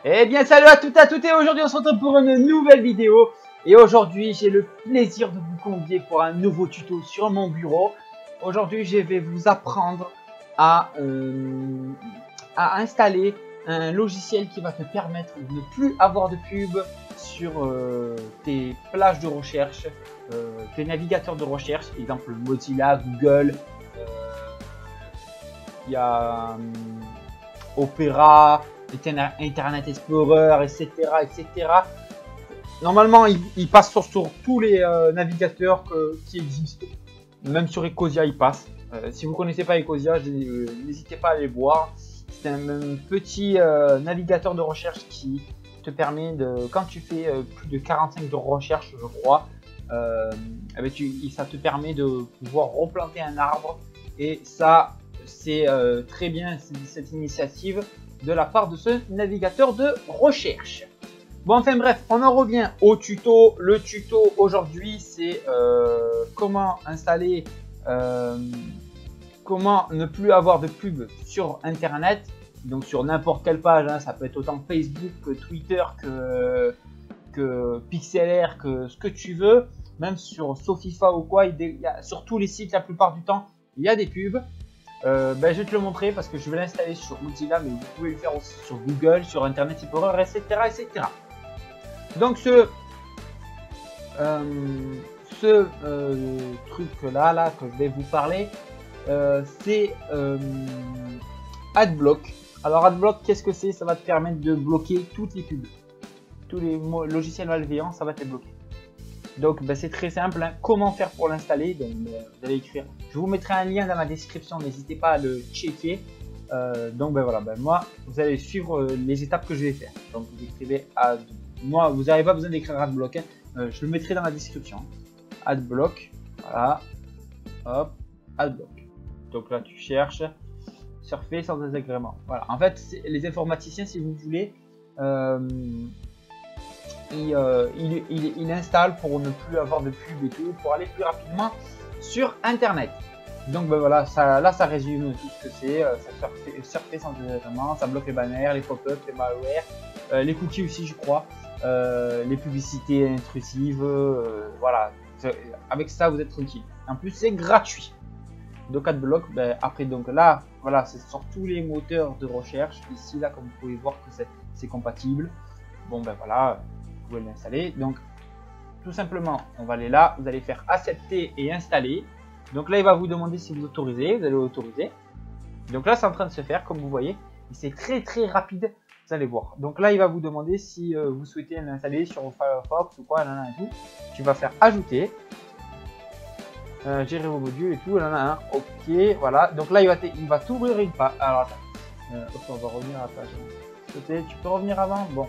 Eh bien salut à toutes et à toutes, et aujourd'hui on se retrouve pour une nouvelle vidéo. Et aujourd'hui j'ai le plaisir de vous convier pour un nouveau tuto sur mon bureau. Aujourd'hui je vais vous apprendre à installer un logiciel qui va te permettre de ne plus avoir de pub sur tes plages de recherche, tes navigateurs de recherche, exemple Mozilla, Google, il y a Opera, Internet Explorer, etc. etc. Normalement, il passe sur tous les navigateurs qui existent. Même sur Ecosia, il passe. Si vous ne connaissez pas Ecosia, n'hésitez pas à aller voir. C'est un petit navigateur de recherche qui te permet de, quand tu fais plus de 45 de recherche, je crois, ça te permet de pouvoir replanter un arbre. Et ça, c'est très bien cette initiative de la part de ce navigateur de recherche. Bon, enfin bref, on en revient au tuto. Le tuto aujourd'hui, c'est comment installer, comment ne plus avoir de pub sur Internet. Donc sur n'importe quelle page, hein, ça peut être autant Facebook que Twitter que Pixlr, que ce que tu veux. Même sur Sofifa ou quoi, sur tous les sites, la plupart du temps, il y a des pubs. Je vais te le montrer parce que je vais l'installer sur Mozilla, mais vous pouvez le faire aussi sur Google, sur Internet Explorer, etc. etc. Donc ce truc là que je vais vous parler, c'est AdBlock. Alors AdBlock, qu'est-ce que c'est? Ça va te permettre de bloquer toutes les pubs. Tous les logiciels malveillants, ça va te bloquer. Donc c'est très simple, hein. Comment faire pour l'installer? Donc vous allez écrire, je vous mettrai un lien dans la description, n'hésitez pas à le checker. Voilà, moi vous allez suivre les étapes que je vais faire. Donc vous écrivez moi vous n'avez pas besoin d'écrire AdBlock, hein. Je le mettrai dans la description. AdBlock, voilà, hop, AdBlock. Donc là tu cherches, surfer sans désagrément. Voilà, en fait les informaticiens, si vous voulez, il installe pour ne plus avoir de pub et tout, pour aller plus rapidement sur Internet. Donc voilà, ça résume tout ce que c'est. Ça surfer sans désagrément, ça bloque les banners, les pop-up, les malwares, les cookies aussi, je crois, les publicités intrusives. Voilà, avec ça vous êtes tranquille. En plus c'est gratuit. Donc AdBlock, après donc là, voilà, c'est sur tous les moteurs de recherche. Ici là, comme vous pouvez voir que c'est compatible. Bon voilà. Vous pouvez l'installer. Donc tout simplement on va aller là, vous allez faire accepter et installer. Donc là il va vous demander si vous autorisez, vous allez autoriser. Donc là c'est en train de se faire comme vous voyez, c'est très rapide, vous allez voir. Donc là il va vous demander si vous souhaitez l'installer sur Firefox ou quoi, et tout. Tu vas faire ajouter, gérer vos modules et tout, ok, voilà. Donc là il va t'ouvrir une page. Alors attends, on va revenir à la page. Tu peux revenir avant. Bon,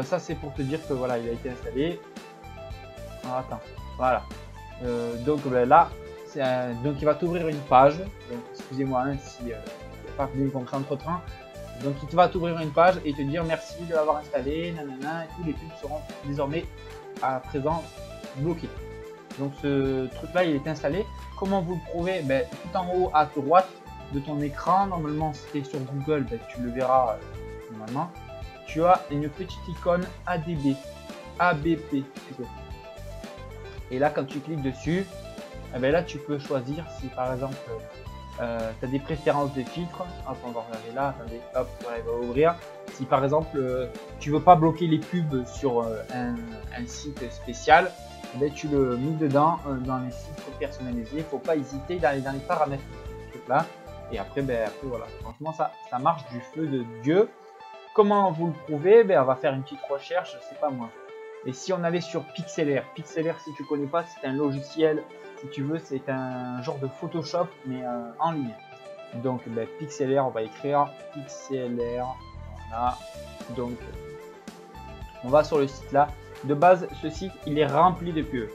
ça c'est pour te dire que voilà, il a été installé. Alors, attends, voilà. Donc là, donc il va t'ouvrir une page. Donc excusez-moi si il n'y a pas bien compris entre temps. Donc il va t'ouvrir une page et te dire merci de l'avoir installé, nanana, et tous les pubs seront désormais à présent bloqués. Donc ce truc là il est installé. Comment vous le prouvez? Tout en haut à droite de ton écran, normalement si tu es sur Google, tu le verras normalement. Tu as une petite icône ADB, ABP plutôt. Et là, quand tu cliques dessus, là tu peux choisir si par exemple tu as des préférences de filtres. Hop, on va regarder là, attendez, hop, voilà, il va ouvrir. Si par exemple tu veux pas bloquer les pubs sur un site spécial, tu le mets dedans dans les sites personnalisés. Il faut pas hésiter d'aller dans les paramètres de ce truc là. Et après, voilà, franchement ça marche du feu de Dieu. Comment vous le prouvez? On va faire une petite recherche, je sais pas moi. Et si on allait sur Pixlr, si tu connais pas, c'est un logiciel, si tu veux, c'est un genre de Photoshop, mais en ligne. Donc Pixlr, on va écrire Pixlr, voilà. Donc on va sur le site là. De base, ce site, il est rempli de pubs.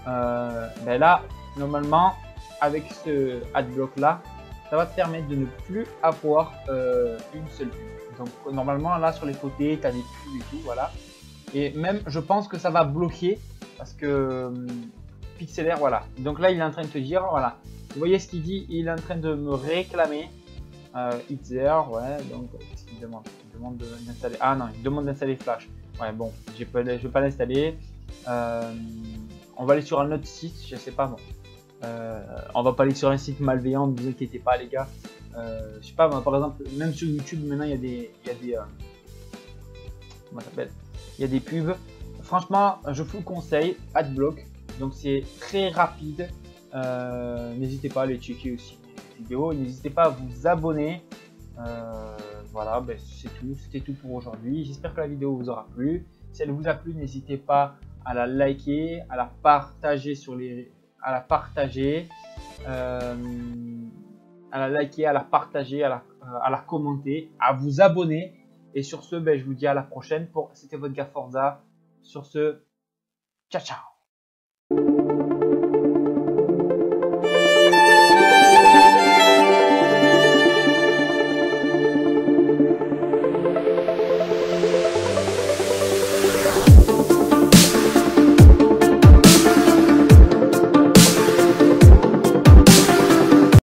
Là, normalement, avec ce AdBlock là, ça va te permettre de ne plus avoir une seule pub. Donc normalement là sur les côtés tu as des pubs et tout, voilà. Et même je pense que ça va bloquer parce que Pixlr, voilà. Donc là il est en train de te dire, voilà, vous voyez ce qu'il dit, il est en train de me réclamer It's there, ouais, donc qu'est-ce qu'il demande? Il demande d'installer. Ah non, il demande d'installer Flash. Ouais, bon, je vais pas l'installer. On va aller sur un autre site, je sais pas moi. On va pas aller sur un site malveillant, ne vous inquiétez pas les gars. Je sais pas, moi, par exemple, même sur YouTube maintenant il y a des comment ça s'appelle? Il y a des pubs. Franchement, je vous le conseille, AdBlock. Donc c'est très rapide. N'hésitez pas à aller checker aussi les vidéos. N'hésitez pas à vous abonner. Voilà, ben, c'est tout. C'était tout pour aujourd'hui. J'espère que la vidéo vous aura plu. Si elle vous a plu, n'hésitez pas à la liker, à la partager à la partager, à la liker, à la partager, à la commenter, à vous abonner. Et sur ce, ben, je vous dis à la prochaine. C'était votre gars Forza. Sur ce, ciao ciao.